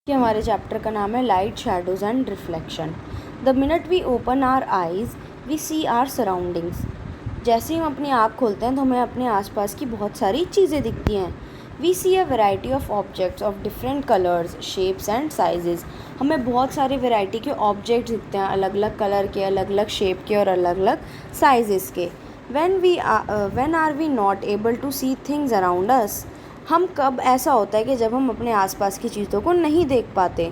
कि हमारे चैप्टर का नाम है light shadows and reflection. The minute we open our eyes we see our surroundings. जैसे ही हम अपनी आँख खोलते हैं तो हमें अपने आसपास की बहुत सारी चीज़ें दिखती हैं। We see a variety of objects of different colours shapes and sizes. हमें बहुत सारे वैरायटी के ऑब्जेक्ट्स दिखते हैं, अलग अलग कलर के, अलग अलग शेप के और अलग अलग साइजेस के। when are we not able to see things around us? हम कब ऐसा होता है कि जब हम अपने आसपास की चीज़ों को नहीं देख पाते।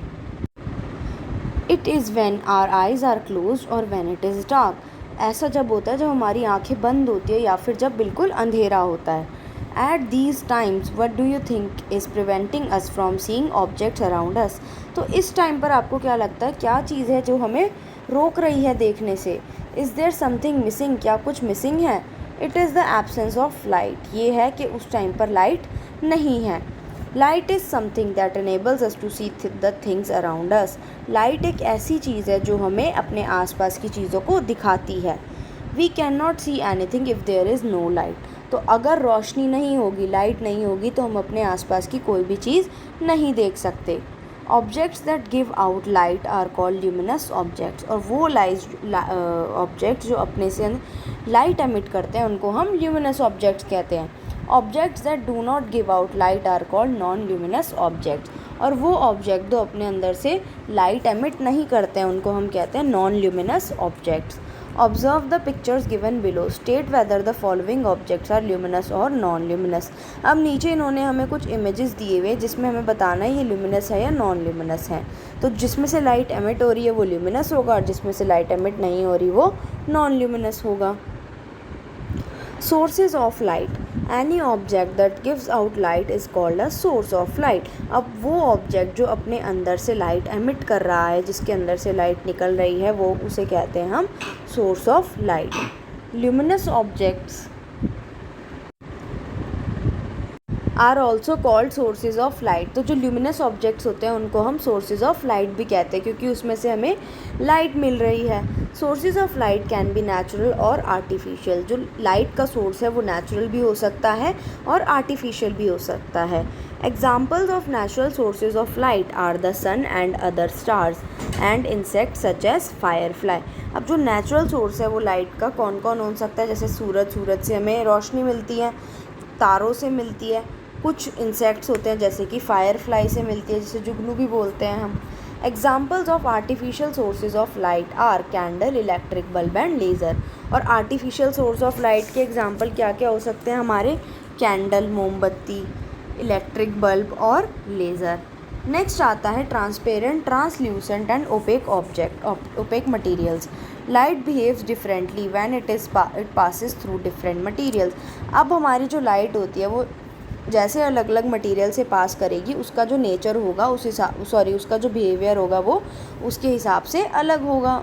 It is when our eyes are close और वेन इट इज़ डार्क। ऐसा जब होता है जब हमारी आंखें बंद होती है या फिर जब बिल्कुल अंधेरा होता है। At these times what do you think is preventing us from seeing objects around us. तो इस टाइम पर आपको क्या लगता है, क्या चीज़ है जो हमें रोक रही है देखने से? Is there something missing? क्या कुछ मिसिंग है? It is the absence of light. ये है कि उस टाइम पर लाइट नहीं है। Light is something that enables us to see the things around us. Light एक ऐसी चीज़ है जो हमें अपने आसपास की चीज़ों को दिखाती है। We can not see anything if there is no light. तो अगर रोशनी नहीं होगी, लाइट नहीं होगी, तो हम अपने आसपास की कोई भी चीज़ नहीं देख सकते। Objects that give out light are called luminous objects. और वो ऑब्जेक्ट्स जो अपने से लाइट एमिट करते हैं उनको हम ल्यूमिनस ऑब्जेक्ट्स कहते हैं। Objects that do not give out light are called non luminous objects. और वो ऑब्जेक्ट जो अपने अंदर से लाइट एमिट नहीं करते हैं उनको हम कहते हैं non luminous objects. Observe the pictures given below, state whether the following objects are luminous और नॉन ल्यूमिनस। अब नीचे इन्होंने हमें कुछ इमेजेस दिए हुए जिसमें हमें बताना है ये ल्यूमिनस है या नॉन ल्यूमिनस है। तो जिसमें से लाइट एमिट हो रही है वो ल्यूमिनस होगा और जिसमें से लाइट एमिट नहीं हो रही वो नॉन ल्यूमिनस होगा। Sources of light. Any object that gives out light is called a source of light. अब वो ऑब्जेक्ट जो अपने अंदर से लाइट एमिट कर रहा है, जिसके अंदर से लाइट निकल रही है, वो उसे कहते हैं हम source of light. Luminous objects are also called sources of light. तो जो ल्यूमिनस ऑब्जेक्ट्स होते हैं उनको हम सोर्सेज ऑफ लाइट भी कहते हैं क्योंकि उसमें से हमें लाइट मिल रही है। Sources of light can be natural और आर्टिफिशियल। जो लाइट का सोर्स है वो नेचुरल भी हो सकता है और आर्टिफिशियल भी हो सकता है। Examples of natural sources of light are the sun and other stars and insects such as firefly. अब जो नेचुरल सोर्स है वो लाइट का कौन कौन हो सकता है? जैसे सूरज से हमें रोशनी मिलती है, तारों से मिलती है, कुछ इंसेक्ट्स होते हैं जैसे कि फायरफ्लाई से मिलती है, जिसे जुगनू भी बोलते हैं हम। Examples of artificial sources of light are candle, electric bulb and laser. और आर्टिफिशियल सोर्स ऑफ लाइट के एग्जाम्पल क्या क्या हो सकते हैं हमारे? कैंडल, मोमबत्ती, इलेक्ट्रिक बल्ब और लेज़र। नेक्स्ट आता है transparent, translucent and opaque object, opaque materials. Light behaves differently when it passes through different materials. अब हमारी जो लाइट होती है वो जैसे अलग अलग मटेरियल से पास करेगी, उसका जो नेचर होगा उसका जो बिहेवियर होगा वो उसके हिसाब से अलग होगा।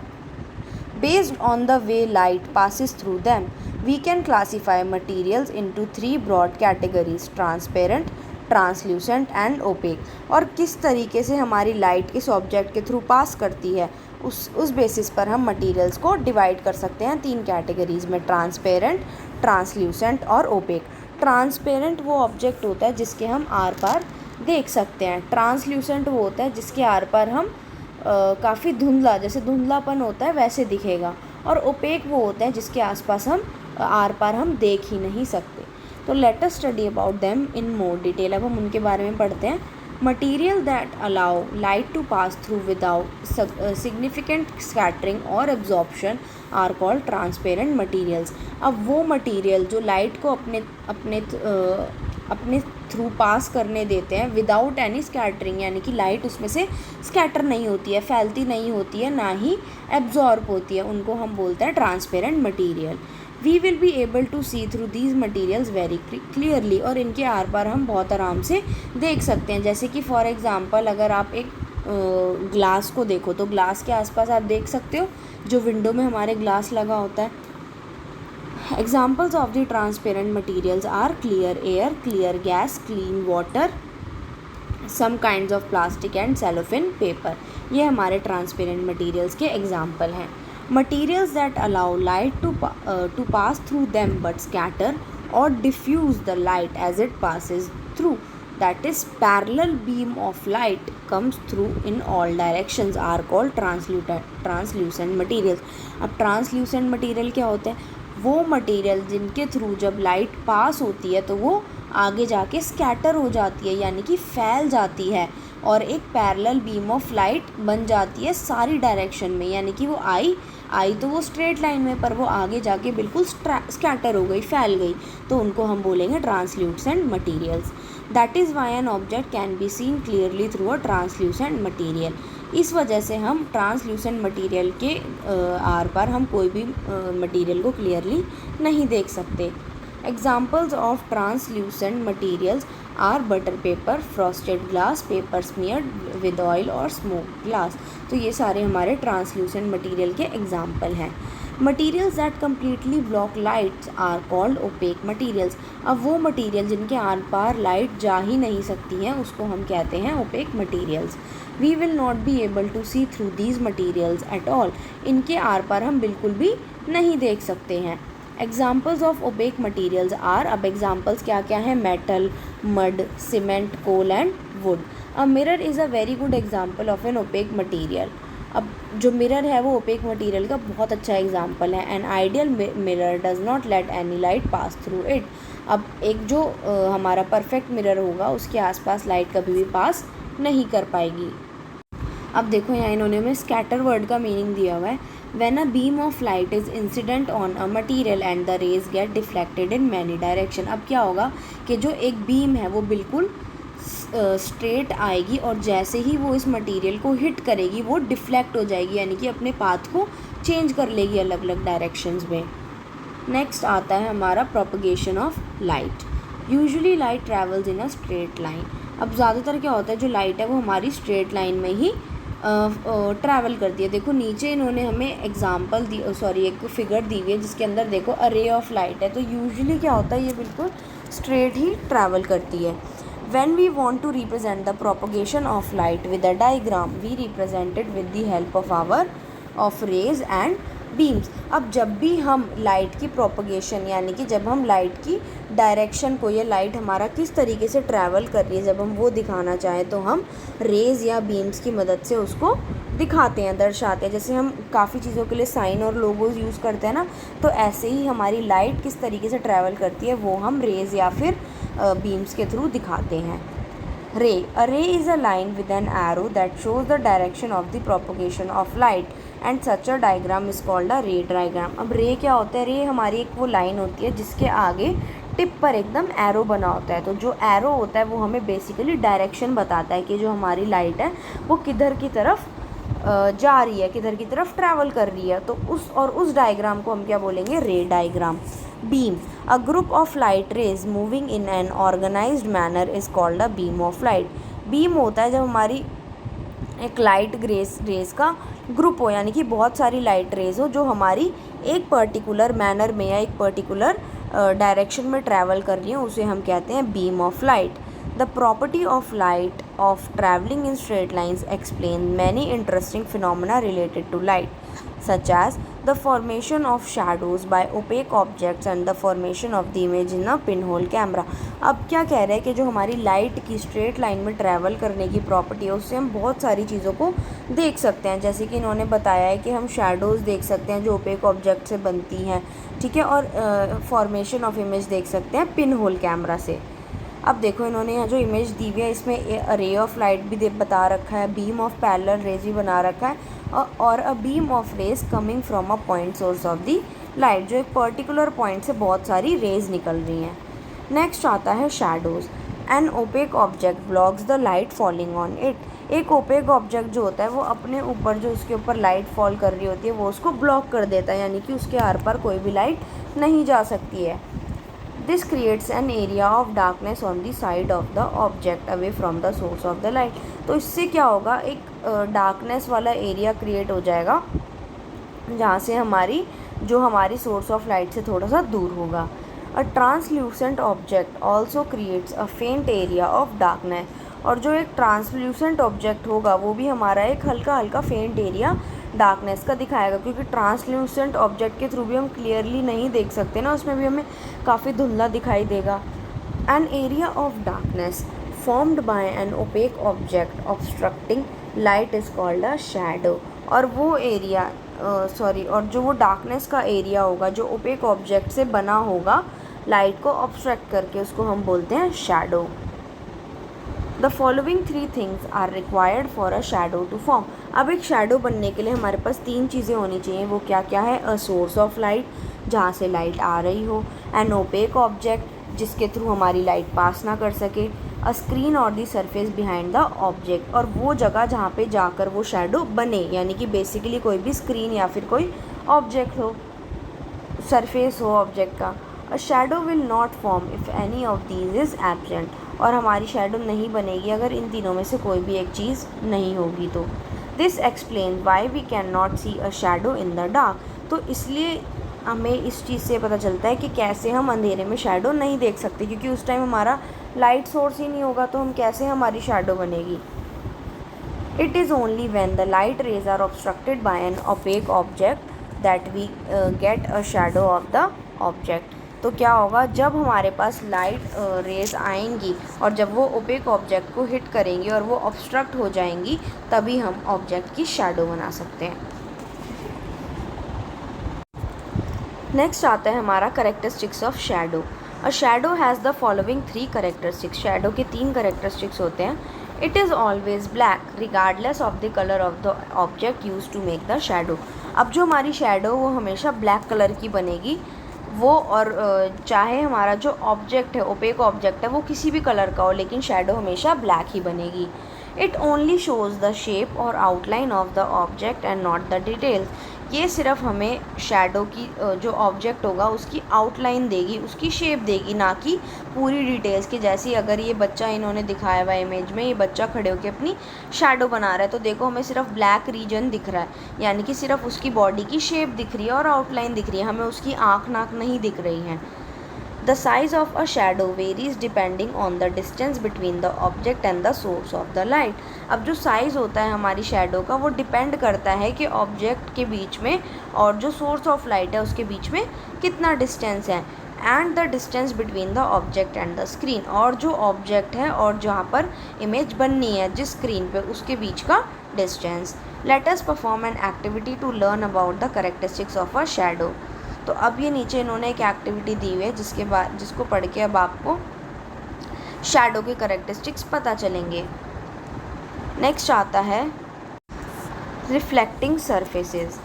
Based on the way light passes through them we can classify materials into 3 broad categories: transparent, translucent and opaque. और किस तरीके से हमारी लाइट किस ऑब्जेक्ट के थ्रू पास करती है उस बेसिस पर हम मटेरियल्स को डिवाइड कर सकते हैं 3 कैटेगरीज में: ट्रांसपेरेंट, ट्रांसल्यूसेंट और ओपेक। ट्रांसपेरेंट वो ऑब्जेक्ट होता है जिसके हम आर पार देख सकते हैं। ट्रांसल्यूसेंट वो होता है जिसके आर पार हम काफ़ी धुंधला, जैसे धुंधलापन होता है वैसे दिखेगा। और ओपेक वो होता है जिसके आसपास हम आर पार हम देख ही नहीं सकते। तो let us study about them in more detail. अब हम उनके बारे में पढ़ते हैं। Material that allow light to pass through without significant scattering और absorption are called transparent materials. अब वो मटीरियल जो लाइट को अपने थ्रू पास करने देते हैं विदाउट एनी स्कैटरिंग, यानी कि लाइट उसमें से स्कैटर नहीं होती है, फैलती नहीं होती है, ना ही एब्जॉर्ब होती है, उनको हम बोलते हैं transparent material. We will be able to see through these materials very clearly. और इनके आर पार हम बहुत आराम से देख सकते हैं। जैसे कि फॉर एग्ज़ाम्पल अगर आप एक ग्लास को देखो तो ग्लास के आसपास आप देख सकते हो जो विंडो में हमारे ग्लास लगा होता है। Examples of the transparent materials are clear air, clear gas, clean water, some kinds of plastic and cellophane paper. ये हमारे ट्रांसपेरेंट मटीरियल्स के एग्जाम्पल हैं। Materials that allow light to pass through them but scatter और diffuse the light as it passes through. that is parallel beam of light comes through in all directions are called translucent materials. अब translucent material क्या होते हैं? वो material जिनके through जब light pass होती है तो वो आगे जाके स्कैटर हो जाती है, यानी कि फैल जाती है और एक पैरेलल बीम ऑफ लाइट बन जाती है सारी डायरेक्शन में, यानी कि वो आई तो वो स्ट्रेट लाइन में, पर वो आगे जाके बिल्कुल स्कैटर हो गई, फैल गई, तो उनको हम बोलेंगे translucent materials. That is why an object can be seen clearly through a translucent material. इस वजह से हम ट्रांसल्यूसेंट मटीरियल के आर पार हम कोई भी मटीरियल को क्लियरली नहीं देख सकते. Examples of translucent materials are butter paper, frosted glass, paper smeared with oil और स्मोक ग्लास. तो ये सारे हमारे ट्रांसल्यूसेंट मटीरियल के एग्जाम्पल हैं. Materials that completely block lights are called OPEC materials. अब वो मटीरियल जिनके आर पार लाइट जा ही नहीं सकती हैं उसको हम कहते हैं opaque materials. We will not be able to see through these materials at all. इनके आर पार हम बिल्कुल भी नहीं देख सकते हैं. Examples of opaque materials are, अब एग्जाम्पल्स क्या क्या हैं? Metal, mud, cement, coal and wood. A mirror is a very good example of an opaque material. अब जो मिरर है वो ओपेक मटीरियल का बहुत अच्छा एग्जाम्पल है. An ideal mirror does not let any light pass through it. अब एक जो हमारा परफेक्ट मिरर होगा उसके आसपास लाइट कभी भी पास नहीं कर पाएगी. अब देखो यहाँ इन्होंने हमें स्कैटर वर्ड का मीनिंग दिया हुआ है. When a beam of light is incident on a material and the rays get deflected in many direction. अब क्या होगा कि जो एक बीम है वो बिल्कुल स्ट्रेट आएगी और जैसे ही वो इस मटेरियल को हिट करेगी वो डिफ्लेक्ट हो जाएगी, यानी कि अपने पाथ को चेंज कर लेगी अलग अलग डायरेक्शंस में. नेक्स्ट आता है हमारा propagation of light. Usually light travels in a straight line. अब ज़्यादातर क्या होता है जो लाइट है वो हमारी स्ट्रेट लाइन में ही ट्रैवल करती है. देखो नीचे इन्होंने हमें एग्जांपल दी, एक फिगर दी हुई है जिसके अंदर देखो अ रे ऑफ लाइट है. तो यूजुअली क्या होता है ये बिल्कुल स्ट्रेट ही ट्रैवल करती है. When we want to represent the propagation of light with a diagram we represent it with the help of rays and beams. अब जब भी हम लाइट की प्रोपगेशन, यानी कि जब हम लाइट की डायरेक्शन को, ये लाइट हमारा किस तरीके से ट्रैवल कर रही है, जब हम वो दिखाना चाहें तो हम रेज़ या बीम्स की मदद से उसको दिखाते हैं, दर्शाते हैं. जैसे हम काफ़ी चीज़ों के लिए साइन और लोगोज़ यूज़ करते हैं ना, तो ऐसे ही हमारी लाइट किस तरीके से ट्रैवल करती है वो हम रेज़ या फिर बीम्स के थ्रू दिखाते हैं. रे. A ray is a line with an arrow that shows the direction of the propagation of light and such a diagram is called a ray diagram. अब रे क्या होता है? रे हमारी एक वो लाइन होती है जिसके आगे टिप पर एकदम एरो बना होता है. तो जो एरो होता है वो हमें बेसिकली डायरेक्शन बताता है कि जो हमारी लाइट है वो किधर की तरफ जा रही है, किधर की तरफ ट्रैवल कर रही है. तो उस डायग्राम को हम क्या बोलेंगे? Ray diagram. Beam. A group of light rays moving in an organised manner is called a beam of light. Beam होता है जब हमारी एक लाइट रेज का ग्रुप हो, यानी कि बहुत सारी लाइट रेज हो जो हमारी एक पर्टिकुलर मैनर में या एक पर्टिकुलर डायरेक्शन में ट्रैवल कर रही है, उसे हम कहते हैं beam of light. The property of light of traveling in straight lines explain many interesting phenomena related to light, such as the formation of shadows by opaque objects and the formation of the image in a pinhole camera. अब क्या कह रहे हैं कि जो हमारी light की straight line में ट्रैवल करने की प्रॉपर्टी है उससे हम बहुत सारी चीज़ों को देख सकते हैं. जैसे कि इन्होंने बताया है कि हम शैडोज़ देख सकते हैं जो ओपेक ऑब्जेक्ट से बनती हैं, ठीक है, और फॉर्मेशन ऑफ इमेज देख सकते हैं पिन होल कैमरा से. अब देखो इन्होंने यहाँ जो इमेज दी हुई है इसमें रे ऑफ लाइट भी बता रखा है, बीम ऑफ पैरेलल रेज भी बना रखा है, और अ beam of rays coming from a point source of the light, जो एक पर्टिकुलर पॉइंट से बहुत सारी रेज निकल रही हैं. नेक्स्ट आता है shadows. N opaque object blocks the light falling on it. एक ओपेक ऑब्जेक्ट जो होता है वो अपने ऊपर, जो उसके ऊपर लाइट फॉल कर रही होती है वो उसको ब्लॉक कर देता है, यानी कि उसके आर पार कोई भी लाइट नहीं जा सकती है. This creates an area of darkness on the side of the object away from the source of the light. तो इससे क्या होगा, एक डार्कनेस वाला एरिया क्रिएट हो जाएगा जहाँ से हमारी सोर्स ऑफ लाइट से थोड़ा सा दूर होगा. A translucent object also creates a faint area of darkness. और जो एक ट्रांसल्यूसेंट ऑब्जेक्ट होगा वो भी हमारा एक हल्का हल्का फेंट एरिया डार्कनेस का दिखाएगा, क्योंकि ट्रांसल्यूसेंट ऑब्जेक्ट के थ्रू भी हम क्लियरली नहीं देख सकते ना, उसमें भी हमें काफ़ी धुंधला दिखाई देगा. An area of darkness formed by an opaque object obstructing light is called a shadow। और वो एरिया और जो वो डार्कनेस का एरिया होगा जो ओपेक ऑब्जेक्ट से बना होगा लाइट को ऑब्स्ट्रैक्ट करके, उसको हम बोलते हैं shadow. The following 3 things are required for a shadow to form. अब एक शैडो बनने के लिए हमारे पास 3 चीज़ें होनी चाहिए। वो क्या क्या है? अ सोर्स ऑफ लाइट, जहाँ से लाइट आ रही हो, एन ओपेक ऑब्जेक्ट जिसके थ्रू हमारी लाइट पास ना कर सके, अ स्क्रीन और the surface behind the object, और वो जगह जहाँ पे जाकर वो शैडो बने, यानी कि बेसिकली कोई भी स्क्रीन या फिर कोई ऑब्जेक्ट हो, सरफेस हो ऑब्जेक्ट का। A shadow will not form if any of these is absent. और हमारी शैडो नहीं बनेगी अगर इन तीनों में से कोई भी एक चीज़ नहीं होगी तो। This explain why we can not see a shadow in the dark. तो इसलिए हमें इस चीज़ से पता चलता है कि कैसे हम अंधेरे में शैडो नहीं देख सकते, क्योंकि उस टाइम हमारा लाइट सोर्स ही नहीं होगा, तो हम कैसे हमारी शैडो बनेगी। It is only when the light rays are obstructed by an opaque object that we get a shadow of the object. तो क्या होगा, जब हमारे पास लाइट रेज आएंगी और जब वो ओपेक ऑब्जेक्ट को हिट करेंगी और वो ऑब्स्ट्रक्ट हो जाएंगी, तभी हम ऑब्जेक्ट की शैडो बना सकते हैं। नेक्स्ट आता है हमारा characteristics of shadow. A shadow has the following 3 characteristics. Shadow के 3 करेक्टरिस्टिक्स होते हैं। It is always black regardless of the colour of the object use to make the shadow. अब जो हमारी शैडो वो हमेशा ब्लैक कलर की बनेगी वो, और चाहे हमारा जो ऑब्जेक्ट है ओपेक ऑब्जेक्ट है वो किसी भी कलर का हो, लेकिन शैडो हमेशा ब्लैक ही बनेगी। It only shows the shape और outline of the object and not the details. ये सिर्फ हमें शैडो की जो ऑब्जेक्ट होगा उसकी आउटलाइन देगी, उसकी शेप देगी, ना कि पूरी डिटेल्स की। जैसे अगर ये बच्चा इन्होंने दिखाया हुआ इमेज में, ये बच्चा खड़े होकर अपनी शैडो बना रहा है, तो देखो हमें सिर्फ ब्लैक रीजन दिख रहा है, यानी कि सिर्फ उसकी बॉडी की शेप दिख रही है और आउटलाइन दिख रही है, हमें उसकी आँख नाक नहीं दिख रही हैं। The size of a shadow varies depending on the distance between the object and the source of the light। अब जो साइज़ होता है हमारी शैडो का वो डिपेंड करता है कि ऑब्जेक्ट के बीच में और जो सोर्स ऑफ लाइट है उसके बीच में कितना डिस्टेंस है, and the distance between the object and the screen, और जो ऑब्जेक्ट है और जहाँ पर इमेज बननी है जिस स्क्रीन पे उसके बीच का distance. Let us perform an activity to learn about the characteristics of a shadow. तो अब ये नीचे इन्होंने एक एक्टिविटी दी हुई है जिसको पढ़ के अब आपको शैडो के कैरेक्टरिस्टिक्स पता चलेंगे। नेक्स्ट आता है रिफ्लेक्टिंग सरफेसेस।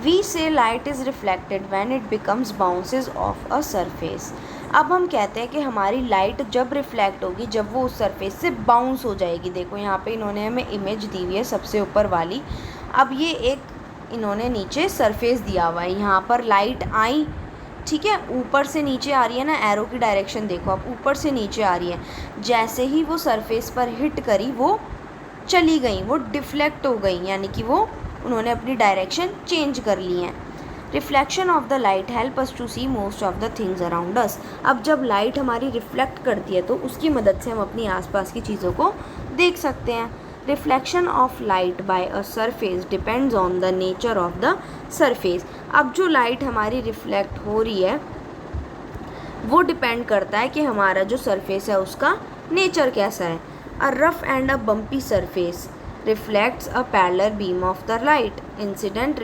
वी से light is reflected when it becomes bounces of a surface. अब हम कहते हैं कि हमारी लाइट जब रिफ्लेक्ट होगी जब वो उस सरफेस से बाउंस हो जाएगी। देखो यहाँ पे इन्होंने हमें इमेज दी हुई है सबसे ऊपर वाली। अब ये एक इन्होंने नीचे सरफेस दिया हुआ है, यहाँ पर लाइट आई, ठीक है, ऊपर से नीचे आ रही है ना, एरो की डायरेक्शन देखो आप, ऊपर से नीचे आ रही है। जैसे ही वो सरफेस पर हिट करी वो चली गई, वो डिफ्लेक्ट हो गई, यानी कि वो उन्होंने अपनी डायरेक्शन चेंज कर ली है। Reflection of the light help us to see most of the things around us. अब जब लाइट हमारी रिफ्लेक्ट करती है तो उसकी मदद से हम अपनी आसपास की चीज़ों को देख सकते हैं। Reflection of light by a surface depends on the nature of the surface. अब जो लाइट हमारी रिफ्लेक्ट हो रही है वो डिपेंड करता है कि हमारा जो सरफेस है उसका नेचर कैसा है। A rough and a bumpy surface reflects a parallel beam of the light incident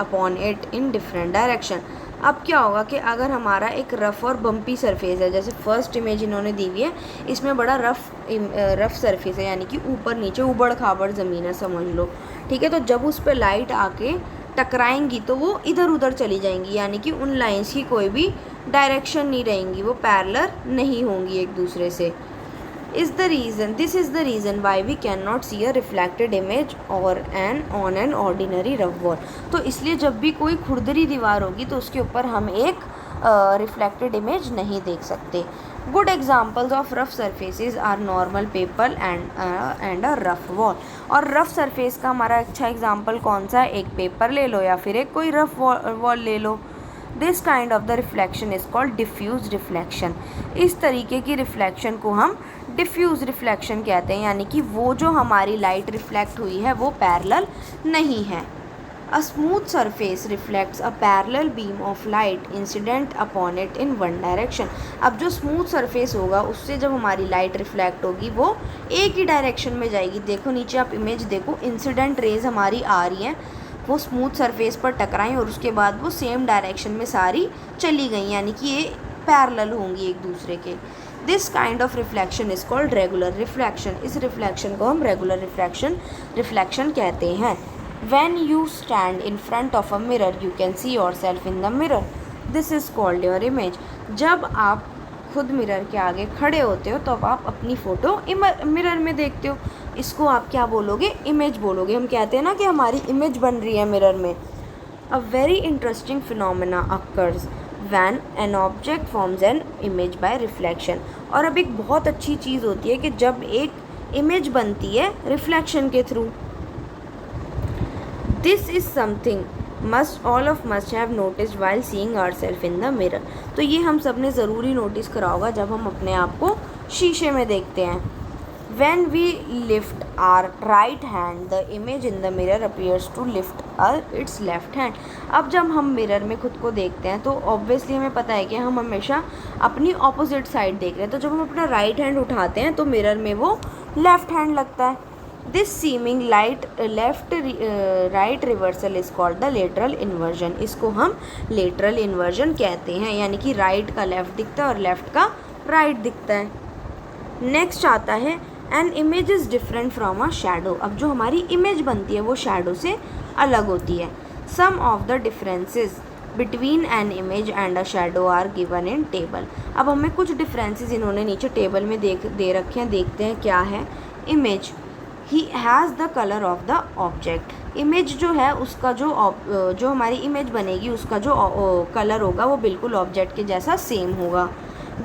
upon it in different direction। अब क्या होगा कि अगर हमारा एक रफ़ और बम्पी सरफेस है, जैसे फर्स्ट इमेज इन्होंने दी हुई है, इसमें बड़ा रफ़ सरफेस है, यानी कि ऊपर नीचे उबड़ खाबड़ ज़मीन है समझ लो, ठीक है। तो जब उस पर लाइट आके टकराएंगी तो वो इधर उधर चली जाएंगी, यानी कि उन लाइंस की कोई भी डायरेक्शन नहीं रहेंगी, वो पैरेलल नहीं होंगी एक दूसरे से। This is the reason why we cannot see a reflected image or on an ordinary rough wall। तो इसलिए जब भी कोई खुरदरी दीवार होगी तो उसके ऊपर हम एक रिफ्लेक्टेड इमेज नहीं देख सकते। Good examples of rough surfaces are normal paper and a rough wall. और रफ सरफेस का हमारा अच्छा एग्जाम्पल कौन सा है? एक पेपर ले लो या फिर एक कोई रफ वॉल ले लो। This kind of the reflection is called diffuse reflection. इस तरीके की रिफ्लेक्शन को हम डिफ्यूज रिफ्लेक्शन कहते हैं, यानी कि वो जो हमारी लाइट रिफ्लेक्ट हुई है वो पैरेलल नहीं है। A smooth surface reflects a parallel beam of light incident upon it in one direction. अब जो स्मूथ सरफेस होगा उससे जब हमारी लाइट रिफ्लेक्ट होगी वो एक ही डायरेक्शन में जाएगी। देखो नीचे आप इमेज देखो, इंसिडेंट रेज हमारी आ रही हैं, वो स्मूथ सरफेस पर टकराई और उसके बाद वो सेम डायरेक्शन में सारी चली गई, यानी कि ये पैरेलल होंगी एक दूसरे के। This kind of reflection is called regular reflection. इस रिफ्लेक्शन को हम रेगुलर रिफ्लेक्शन कहते हैं। When you stand in front of a mirror, you can see yourself in the mirror. This is called your image. जब आप खुद mirror के आगे खड़े होते हो तो अब आप अपनी फ़ोटो मिरर में देखते हो, इसको आप क्या बोलोगे? इमेज बोलोगे। हम कहते हैं ना कि हमारी इमेज बन रही है मिरर में। A very interesting phenomena occurs when an object forms an image by reflection. और अब एक बहुत अच्छी चीज़ होती है कि जब एक इमेज बनती है रिफ्लेक्शन के through. This is something all of must have noticed while seeing ourselves in the mirror. तो ये हम सब ने ज़रूरी नोटिस करा होगा जब हम अपने आप को शीशे में देखते हैं। When we lift our right hand, the image in the mirror appears to lift its left hand. अब जब हम मिरर में खुद को देखते हैं तो ऑब्वियसली हमें पता है कि हम हमेशा अपनी ऑपोजिट साइड देख रहे हैं, तो जब हम अपना राइट हैंड उठाते हैं तो मिरर में वो लेफ़्ट हैंड लगता है। This seeming left right reversal is called the lateral inversion. इसको हम लेटरल इन्वर्जन कहते हैं, यानी कि राइट का लेफ़्ट दिखता है और लेफ़्ट का राइट दिखता है। नेक्स्ट आता है an image is different from a shadow. अब जो हमारी इमेज बनती है वो शैडो से अलग होती है। Some of the differences between an image and a shadow are given in table. अब हमें कुछ डिफरेंसेस इन्होंने नीचे टेबल में दे रखे हैं, देखते हैं क्या है। Image, he has the colour of the object. Image जो है उसका जो हमारी इमेज बनेगी उसका जो कलर होगा वो बिल्कुल ऑब्जेक्ट के जैसा सेम होगा।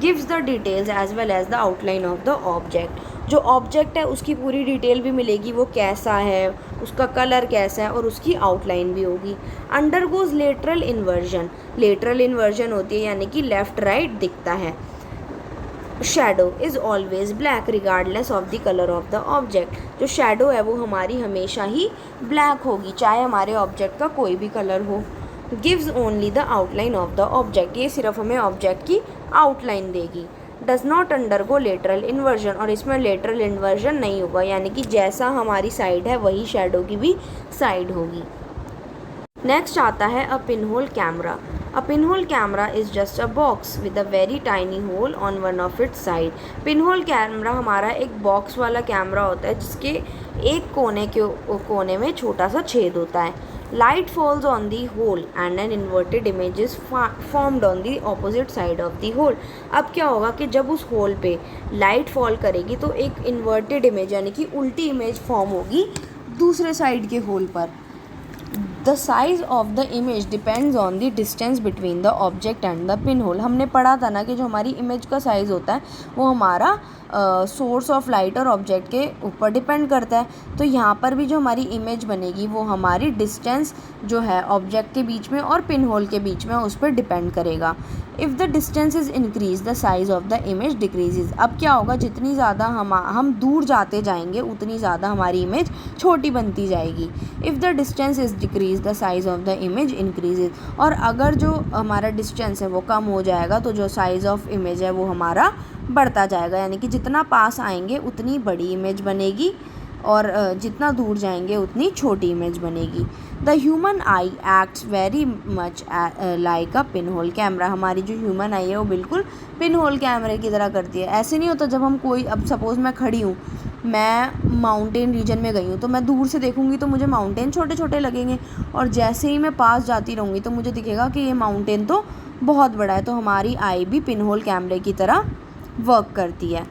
Gives the details as well as the outline of the object. जो ऑब्जेक्ट है उसकी पूरी डिटेल भी मिलेगी, वो कैसा है, उसका कलर कैसा है और उसकी आउटलाइन भी होगी। Undergoes lateral inversion. Lateral inversion होती है यानी कि लेफ़्ट राइट दिखता है। Shadow is always black regardless of the colour of the object. जो शैडो है वो हमारी हमेशा ही ब्लैक होगी चाहे हमारे ऑब्जेक्ट का कोई भी कलर हो। Gives only the outline of the object. ये सिर्फ हमें ऑब्जेक्ट की आउटलाइन देगी। Does not undergo lateral inversion. और इसमें लेटरल इन्वर्जन नहीं होगा, यानी कि जैसा हमारी साइड है वही शैडो की भी साइड होगी। नेक्स्ट आता है a pinhole camera. A pinhole camera is just a box with a very tiny hole on one of its side. Pinhole camera हमारा एक बॉक्स वाला कैमरा होता है जिसके एक कोने में छोटा सा छेद होता है। Light falls on the hole and an inverted image is formed on the opposite side of the hole. अब क्या होगा कि जब उस होल पे लाइट फॉल करेगी तो एक इन्वर्टेड इमेज यानी कि उल्टी इमेज फॉर्म होगी दूसरे साइड के होल पर। The size of the image depends on the distance between the object and the pinhole. हमने पढ़ा था ना कि जो हमारी इमेज का साइज़ होता है वो हमारा सोर्स ऑफ लाइट और ऑब्जेक्ट के ऊपर डिपेंड करता है। तो यहाँ पर भी जो हमारी इमेज बनेगी वो हमारी डिस्टेंस जो है ऑब्जेक्ट के बीच में और पिन होल के बीच में उस पर डिपेंड करेगा। If the distance is increase the size of the image decreases. अब क्या होगा, जितनी ज़्यादा हम दूर जाते जाएंगे उतनी ज़्यादा हमारी इमेज छोटी बनती जाएगी। If the distance is decrease the size of the image increases. और अगर जो हमारा डिस्टेंस है वो कम हो जाएगा तो जो साइज़ ऑफ इमेज है वो हमारा बढ़ता जाएगा, यानी कि जितना पास आएंगे उतनी बड़ी इमेज बनेगी और जितना दूर जाएंगे उतनी छोटी इमेज बनेगी। The human I acts very much like a pin hole camera. हमारी जो ह्यूमन आई है वो बिल्कुल पिन होल कैमरे की तरह करती है। ऐसे नहीं होता जब हम कोई, अब सपोज़ मैं खड़ी हूँ, मैं माउंटेन रीजन में गई हूँ तो मैं दूर से देखूँगी तो मुझे माउंटेन छोटे छोटे लगेंगे और जैसे ही मैं पास जाती रहूँगी तो मुझे दिखेगा कि ये माउंटेन तो बहुत बड़ा है। तो हमारी आई भी पिन होल कैमरे की तरह वर्क करती है।